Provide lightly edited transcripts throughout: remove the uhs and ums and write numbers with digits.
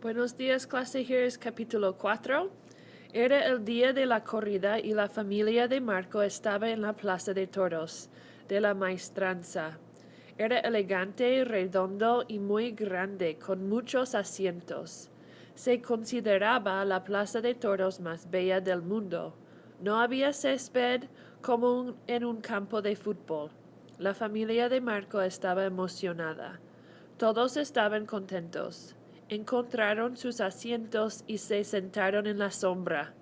Buenos días, clase. Here is capítulo 4. Era el día de la corrida y la familia de Marco estaba en la plaza de toros de la maestranza. Era elegante, redondo y muy grande, con muchos asientos. Se consideraba la plaza de toros más bella del mundo. No había césped como en un campo de fútbol. La familia de Marco estaba emocionada. Todos estaban contentos. Encontraron sus asientos y se sentaron en la sombra.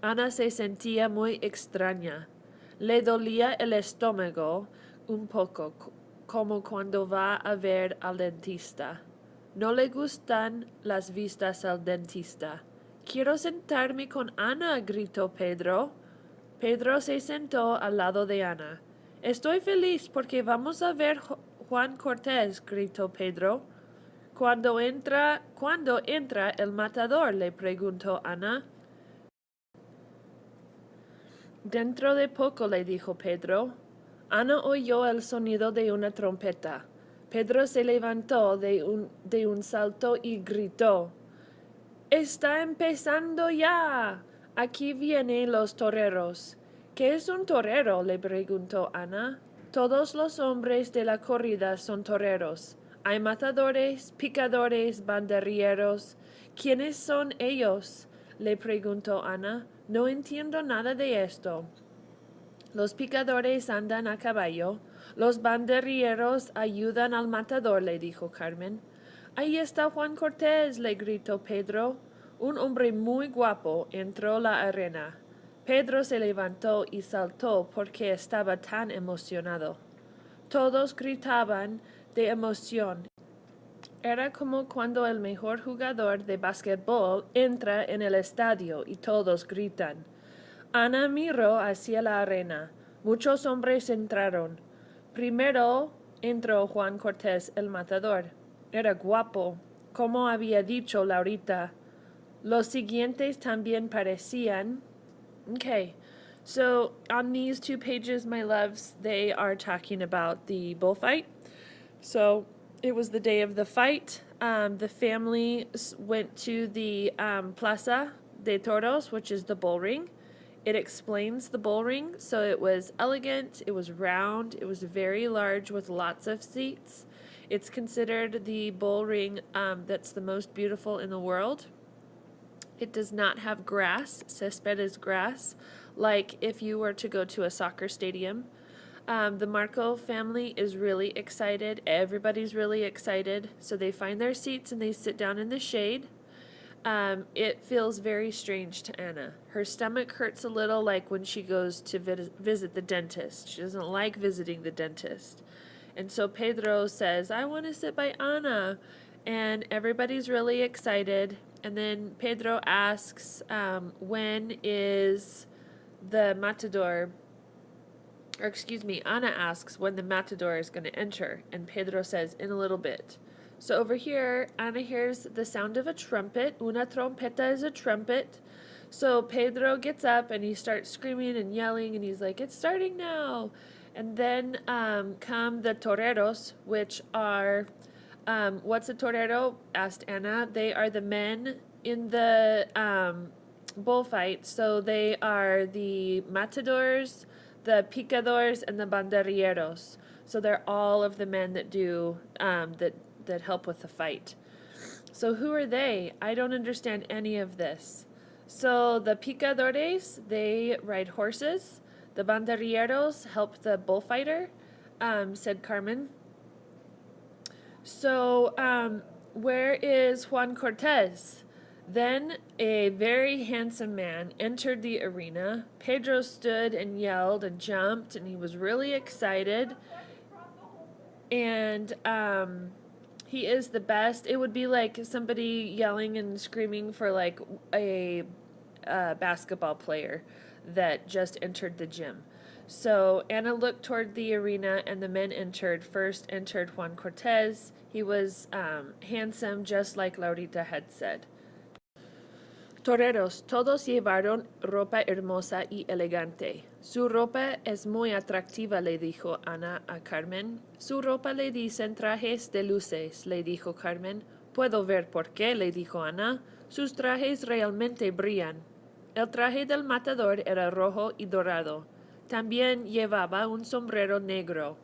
Ana se sentía muy extraña. Le dolía el estómago un poco, como cuando va a ver al dentista. No le gustan las vistas al dentista. Quiero sentarme con Ana, gritó Pedro. Pedro se sentó al lado de Ana. Estoy feliz porque vamos a ver Juan Cortés, gritó Pedro. ¿Cuándo entra el matador?, le preguntó Ana. Dentro de poco, le dijo Pedro. Ana oyó el sonido de una trompeta. Pedro se levantó de un salto y gritó: ¡Está empezando ya! Aquí vienen los toreros. ¿Qué es un torero?, le preguntó Ana. Todos los hombres de la corrida son toreros. Hay matadores, picadores, banderilleros. ¿Quiénes son ellos?, le preguntó Ana. No entiendo nada de esto. Los picadores andan a caballo. Los banderilleros ayudan al matador, le dijo Carmen. Ahí está Juan Cortés, le gritó Pedro. Un hombre muy guapo entró a la arena. Pedro se levantó y saltó porque estaba tan emocionado. Todos gritaban de emoción. Era como cuando el mejor jugador de basquetbol entra en el estadio y todos gritan. Ana miró hacia la arena. Muchos hombres entraron. Primero entró Juan Cortés, el matador. Era guapo, como había dicho Laurita. Los siguientes también parecían. Okay, so on these 2 pages, my loves, they are talking about the bullfight. So it was the day of the fight. The family went to the Plaza de Toros, which is the bull ring. It explains the bull ring. So it was elegant, it was round, it was very large with lots of seats. It's considered the bull ring that's the most beautiful in the world. It does not have grass. Césped is grass, like if you were to go to a soccer stadium. The Marco family is really excited. Everybody's really excited. So they find their seats and they sit down in the shade. It feels very strange to Anna. Her stomach hurts a little, like when she goes to visit the dentist. She doesn't like visiting the dentist. And so Pedro says, I want to sit by Ana. And everybody's really excited. And then Pedro asks, when is the matador, or excuse me, Ana asks when the matador is going to enter. And Pedro says, in a little bit. So over here, Ana hears the sound of a trumpet. Una trompeta is a trumpet. So Pedro gets up and he starts screaming and yelling and he's like, it's starting now. And then come the toreros, which are, what's a torero?, asked Ana. They are the men in the bullfight. So they are the matadors, the picadores, and the banderilleros. So they're all of the men that do, that help with the fight. So who are they? I don't understand any of this. So the picadores, they ride horses. The banderilleros help the bullfighter, said Carmen. So where is Juan Cortés? Then a very handsome man entered the arena. Pedro stood and yelled and jumped, and he was really excited. And he is the best. It would be like somebody yelling and screaming for like a basketball player that just entered the gym. So Anna looked toward the arena and the men entered. First entered Juan Cortés. He was handsome, just like Laurita had said. Toreros, todos llevaron ropa hermosa y elegante. Su ropa es muy atractiva, le dijo Ana a Carmen. Su ropa le dicen trajes de luces, le dijo Carmen, Puedo ver por qué, le dijo Ana. Sus trajes realmente brillan. El traje del matador era rojo y dorado. También llevaba un sombrero negro.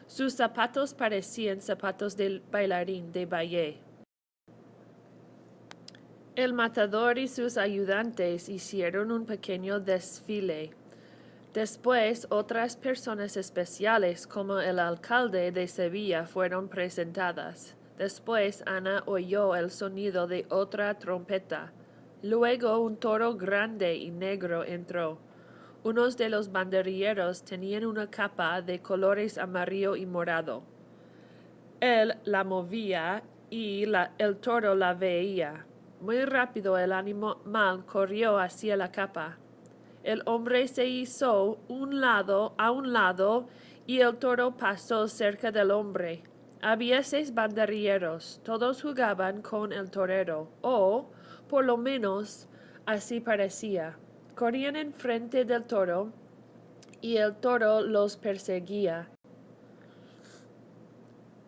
Sus zapatos parecían zapatos del bailarín de ballet. El matador y sus ayudantes hicieron un pequeño desfile. Después, otras personas especiales como el alcalde de Sevilla fueron presentadas. Después, Ana oyó el sonido de otra trompeta. Luego, un toro grande y negro entró. Unos de los banderilleros tenían una capa de colores amarillo y morado. Él la movía y el toro la veía. Muy rápido el animal corrió hacia la capa. El hombre se hizo a un lado y el toro pasó cerca del hombre. Había 6 banderilleros, todos jugaban con el torero, o, por lo menos, así parecía. Corrían enfrente del toro y el toro los perseguía.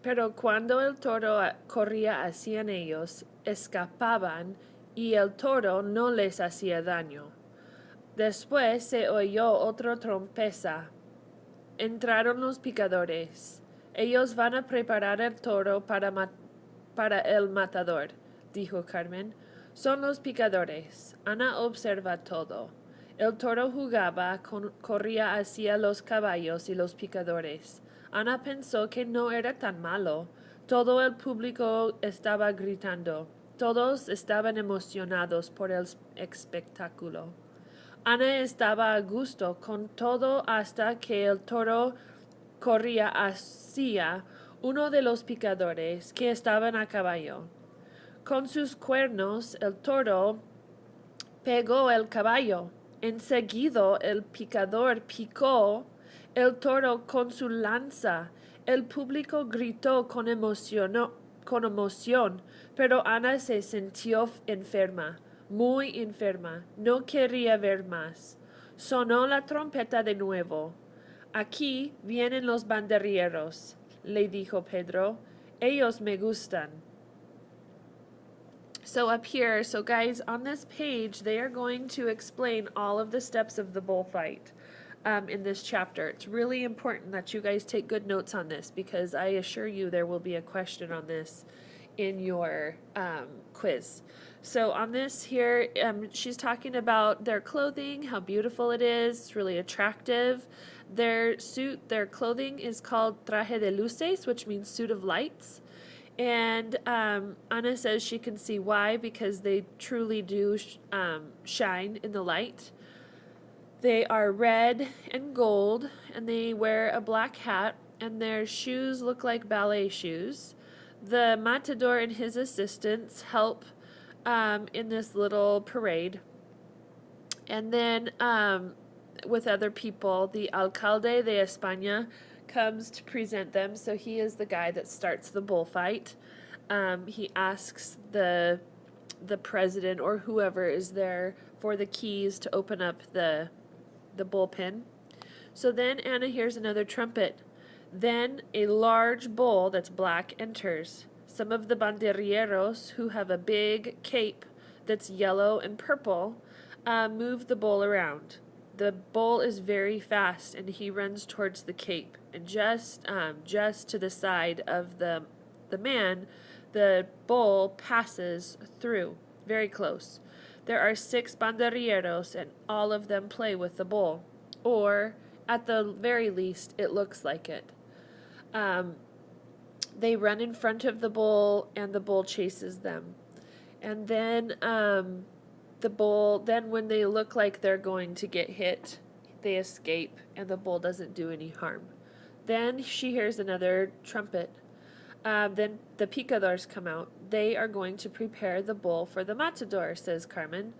Pero cuando el toro corría hacia ellos, escapaban y el toro no les hacía daño. Después se oyó otra trompeza. Entraron los picadores. Ellos van a preparar el toro para el matador, dijo Carmen. Son los picadores. Ana observa todo. El toro jugaba, corría hacia los caballos y los picadores. Ana pensó que no era tan malo. Todo el público estaba gritando. Todos estaban emocionados por el espectáculo. Ana estaba a gusto con todo hasta que el toro corría hacia uno de los picadores que estaban a caballo. Con sus cuernos el toro pegó el caballo. Enseguida el picador picó el toro con su lanza. El público gritó con emoción, pero Ana se sintió enferma, muy enferma. No quería ver más. Sonó la trompeta de nuevo. Aquí vienen los banderilleros, le dijo Pedro. Ellos me gustan. So up here, so guys, on this page, they are going to explain all of the steps of the bullfight in this chapter. It's really important that you guys take good notes on this because I assure you there will be a question on this in your quiz. So on this here, she's talking about their clothing, how beautiful it is. It's really attractive. Their clothing is called traje de luces, which means suit of lights. And Anna says she can see why, because they truly do shine in the light. They are red and gold, and they wear a black hat, and their shoes look like ballet shoes. The matador and his assistants help in this little parade. And then with other people, the alcalde de España comes to present them. So he is the guy that starts the bullfight. He asks the president or whoever is there for the keys to open up the bullpen. So then Anna hears another trumpet. Then a large bull that's black enters. Some of the banderilleros, who have a big cape that's yellow and purple, move the bull around. The bull is very fast, and he runs towards the cape. And just to the side of the man, the bull passes through, very close. There are 6 banderilleros, and all of them play with the bull. Or, at the very least, it looks like it. They run in front of the bull, and the bull chases them. And then then when they look like they're going to get hit, they escape, and the bull doesn't do any harm. Then she hears another trumpet. Then the picadors come out. They are going to prepare the bull for the matador, says Carmen.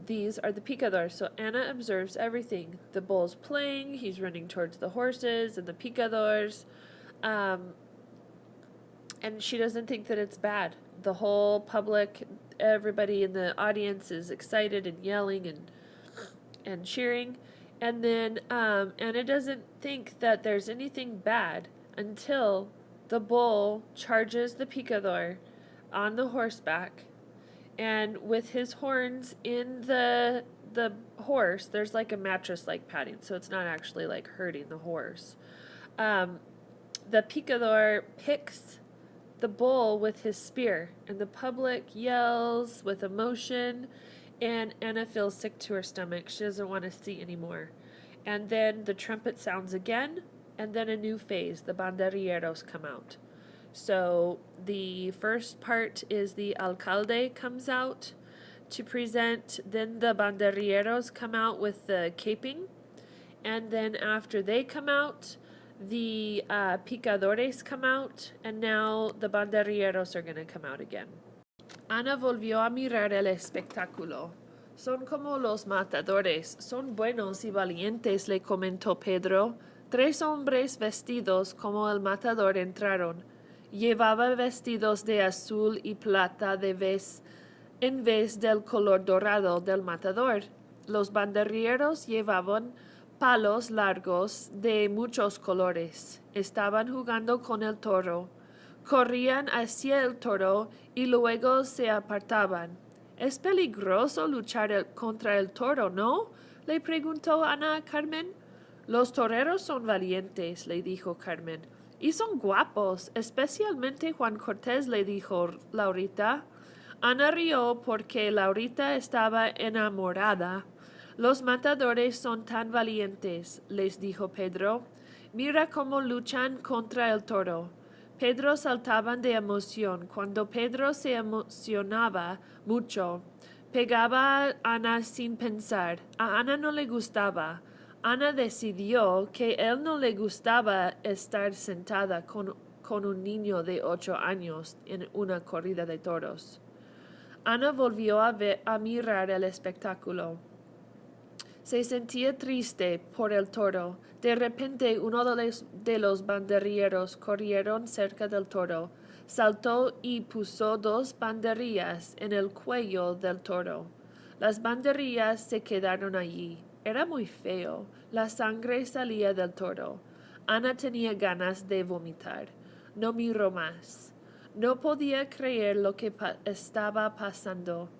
These are the picadors. So Anna observes everything. The bull's playing, he's running towards the horses and the picadors. And she doesn't think that it's bad. The whole public, everybody in the audience is excited and yelling and cheering. And then Anna doesn't think that there's anything bad until the bull charges the picador on the horseback, and with his horns in the horse, there's like a mattress like padding, so it's not actually like hurting the horse. Um, the picador picks the bull with his spear, and the public yells with emotion, and Anna feels sick to her stomach. She doesn't want to see anymore. And then the trumpet sounds again, and then a new phase. The banderilleros come out. So the first part is the alcalde comes out to present, then the banderilleros come out with the caping, and then after they come out, the picadores come out, and now the banderilleros are going to come out again. Ana volvió a mirar el espectáculo. Son como los matadores, son buenos y valientes, le comentó Pedro. 3 hombres vestidos como el matador entraron. Llevaba vestidos de azul y plata en vez del color dorado del matador. Los banderilleros llevaban palos largos de muchos colores. Estaban jugando con el toro. Corrían hacia el toro y luego se apartaban. Es peligroso luchar contra el toro, ¿no? Le preguntó Ana a Carmen. Los toreros son valientes, le dijo Carmen. Y son guapos, especialmente Juan Cortés, le dijo Laurita. Ana rió porque Laurita estaba enamorada. Los matadores son tan valientes, les dijo Pedro. Mira cómo luchan contra el toro. Pedro saltaban de emoción. Cuando Pedro se emocionaba mucho, pegaba a Ana sin pensar. A Ana no le gustaba. Ana decidió que él no le gustaba estar sentada con un niño de 8 años en una corrida de toros. Ana volvió a mirar el espectáculo. Se sentía triste por el toro. De repente uno de los banderilleros corrieron cerca del toro, saltó y puso 2 banderillas en el cuello del toro. Las banderillas se quedaron allí. Era muy feo. La sangre salía del toro. Ana tenía ganas de vomitar. No miró más. No podía creer lo que estaba pasando.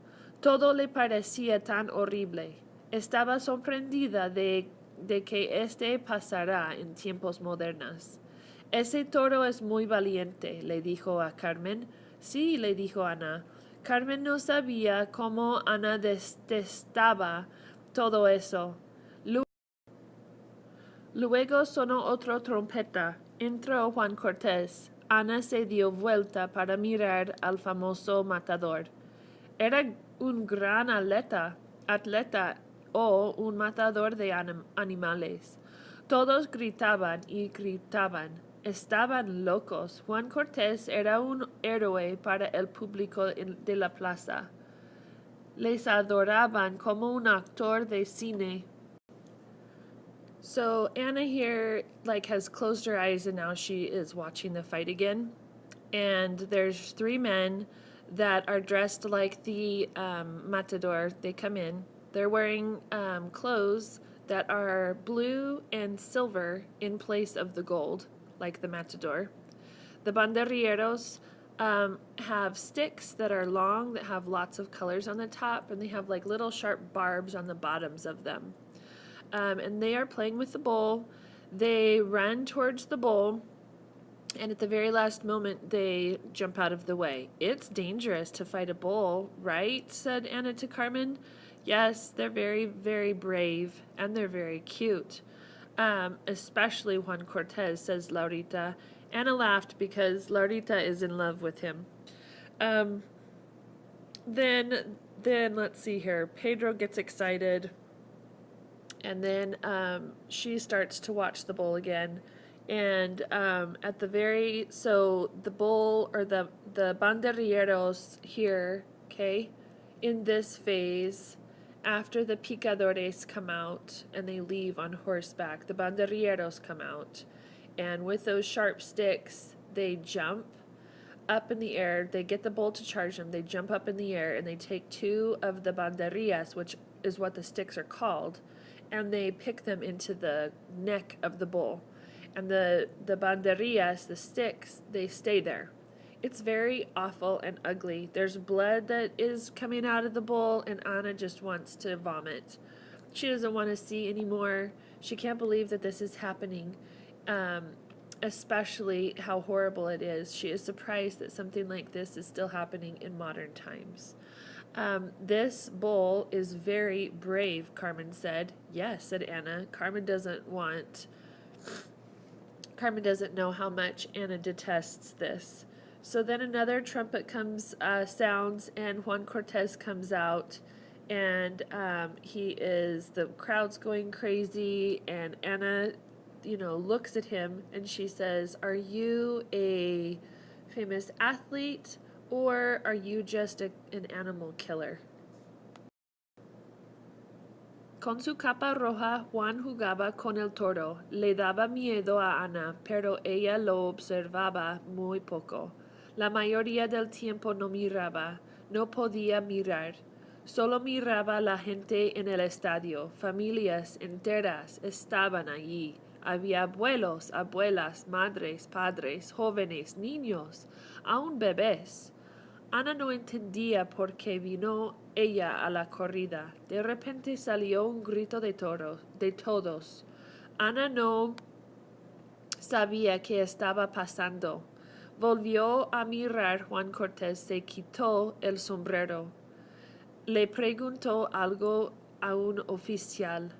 Todo le parecía tan horrible. Estaba sorprendida de que pasará en tiempos modernos. Ese toro es muy valiente, le dijo a Carmen. Sí, le dijo Ana. Carmen no sabía cómo Ana detestaba todo eso. Luego sonó otra trompeta. Entró Juan Cortés. Ana se dio vuelta para mirar al famoso matador. Era un gran atleta o un matador de animales. Todos gritaban y gritaban. Estaban locos. Juan Cortés era un héroe para el público de la plaza. Les adoraban como un actor de cine. So Anna here has closed her eyes, and now she is watching the fight again. And there's 3 men that are dressed like the matador. They come in. They're wearing clothes that are blue and silver in place of the gold, like the matador. The banderilleros have sticks that are long, that have lots of colors on the top, and they have like little sharp barbs on the bottoms of them. And they are playing with the bull. They run towards the bull, and at the very last moment, they jump out of the way. It's dangerous to fight a bull, right? Said Anna to Carmen. Yes, they're very, very brave, and they're very cute. Especially Juan Cortés, says Laurita. Anna laughed because Laurita is in love with him. Then let's see here. Pedro gets excited, and then she starts to watch the bull again. And at the the bull, or the banderilleros here, okay, in this phase, after the picadores come out and they leave on horseback, the banderilleros come out, and with those sharp sticks, they jump up in the air. They get the bull to charge them. They jump up in the air, and they take 2 of the banderillas, which is what the sticks are called, and they pick them into the neck of the bull. And the banderillas, the sticks, they stay there. It's very awful and ugly. There's blood that is coming out of the bowl, and Anna just wants to vomit. She doesn't want to see anymore. She can't believe that this is happening, um, especially how horrible it is. She is surprised that something like this is still happening in modern times. This bull is very brave, Carmen said. Yes, said Anna. Carmen doesn't know how much Anna detests this. So then another trumpet sounds, and Juan Cortez comes out, and the crowd's going crazy, and Anna, looks at him, and she says, "Are you a famous athlete, or are you just an animal killer?" Con su capa roja, Juan jugaba con el toro. Le daba miedo a Ana, pero ella lo observaba muy poco. La mayoría del tiempo no miraba, no podía mirar. Solo miraba la gente en el estadio. Familias enteras estaban allí. Había abuelos, abuelas, madres, padres, jóvenes, niños, aún bebés. Ana no entendía por qué vino ella a la corrida. De repente salió un grito de todos. Ana no sabía qué estaba pasando. Volvió a mirar. Juan Cortés se quitó el sombrero. Le preguntó algo a un oficial.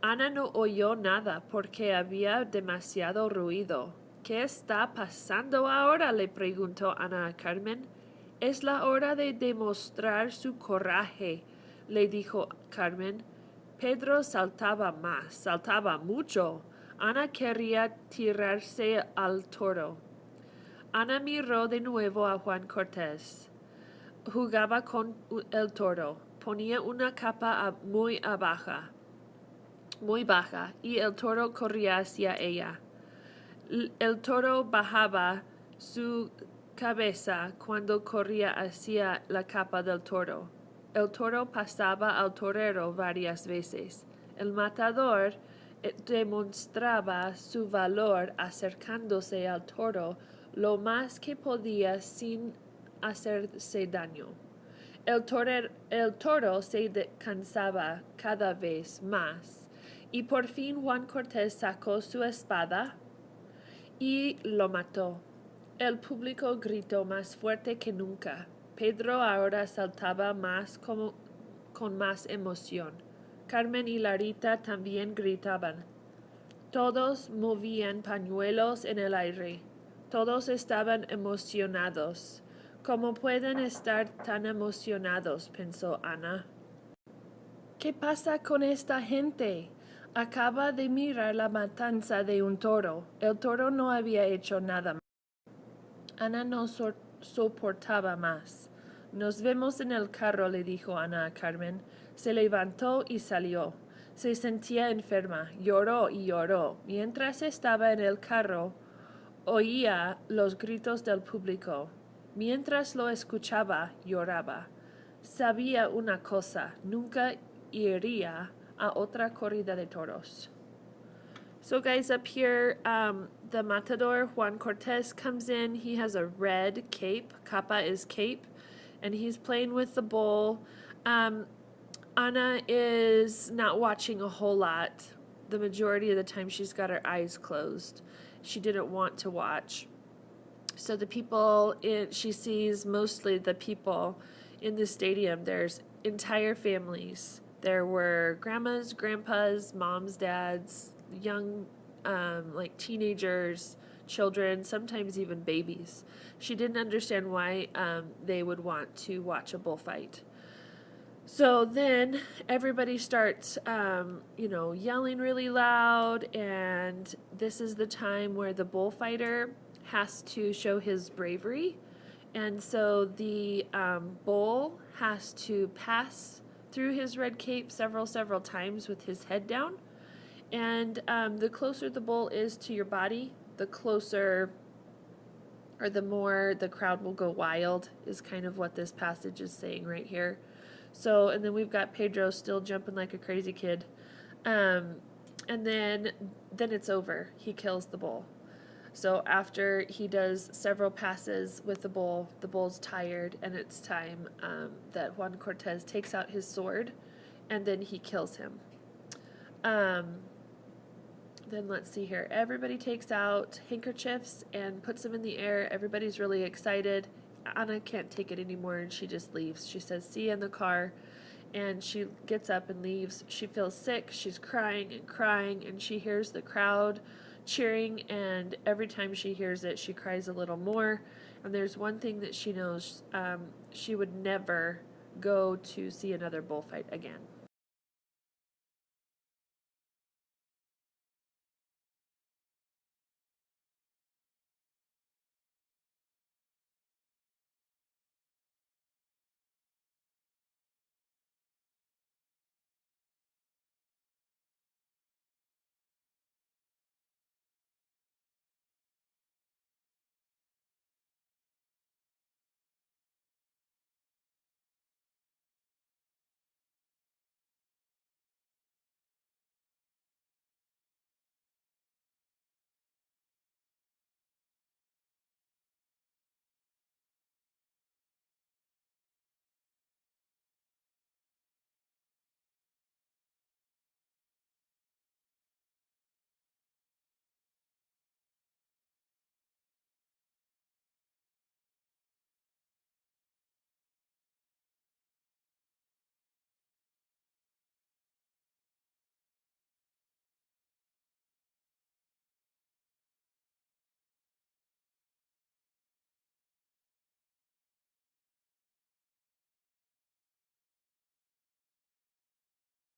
Ana no oyó nada porque había demasiado ruido. ¿Qué está pasando ahora?, le preguntó Ana a Carmen. Es la hora de demostrar su coraje, le dijo Carmen. Pedro saltaba mucho. Ana quería tirarse al toro. Ana miró de nuevo a Juan Cortés. Jugaba con el toro. Ponía una capa muy baja, y el toro corría hacia ella. El toro bajaba su cabeza cuando corría hacia la capa del toro. El toro pasaba al torero varias veces. El matador demostraba su valor acercándose al toro lo más que podía sin hacerse daño. El toro se cansaba cada vez más, y por fin Juan Cortés sacó su espada y lo mató. El público gritó más fuerte que nunca. Pedro ahora saltaba con más emoción. Carmen y Larita también gritaban. Todos movían pañuelos en el aire. Todos estaban emocionados. ¿Cómo pueden estar tan emocionados?, pensó Ana. ¿Qué pasa con esta gente? Acaba de mirar la matanza de un toro. El toro no había hecho nada más. Ana no soportaba más. Nos vemos en el carro, le dijo Ana a Carmen. Se levantó y salió. Se sentía enferma. Lloró y lloró. Mientras estaba en el carro, oía los gritos del público. Mientras lo escuchaba, lloraba. Sabía una cosa: nunca iría a otra corrida de toros. So guys, up here, the matador, Juan Cortés, comes in. He has a red cape. Capa is cape. And he's playing with the bull. Ana is not watching a whole lot. The majority of the time she's got her eyes closed. She didn't want to watch. So she sees mostly the people in the stadium. There's entire families. There were grandmas, grandpas, moms, dads, young, like teenagers, children, sometimes even babies. She didn't understand why they would want to watch a bullfight. So then everybody starts, yelling really loud, and this is the time where the bullfighter has to show his bravery. And so the bull has to pass through his red cape several times with his head down. And the closer the bull is to your body, the closer or the more the crowd will go wild, is kind of what this passage is saying right here. So, and then we've got Pedro still jumping like a crazy kid. And then it's over. He kills the bull. So after he does several passes with the bull's tired, and it's time that Juan Cortez takes out his sword, and then he kills him. Then let's see here. Everybody takes out handkerchiefs and puts them in the air. Everybody's really excited. Anna can't take it anymore, and she just leaves. She says, "See you in the car." And she gets up and leaves. She feels sick. She's crying and crying, and she hears the crowd cheering, and every time she hears it, she cries a little more. And there's one thing that she knows, she would never go to see another bullfight again.